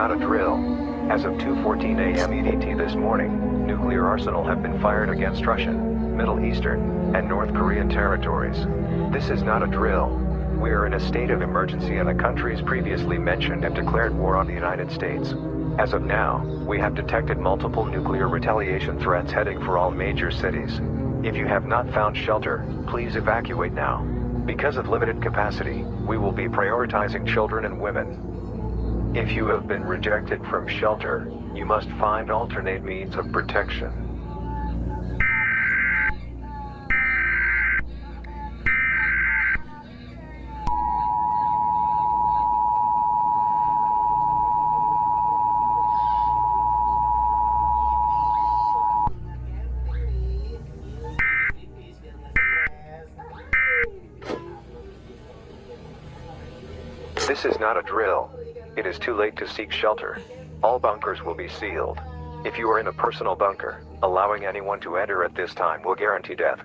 not a drill. As of 2:14 a.m. EDT this morning, nuclear arsenal have been fired against Russian, Middle Eastern, and North Korean territories. This is not a drill. We are in a state of emergency and the countries previously mentioned have declared war on the United States. As of now, we have detected multiple nuclear retaliation threats heading for all major cities. If you have not found shelter, please evacuate now. Because of limited capacity, we will be prioritizing children and women. If you have been rejected from shelter, you must find alternate means of protection. This is not a drill. It is too late to seek shelter. All bunkers will be sealed. If you are in a personal bunker, allowing anyone to enter at this time will guarantee death.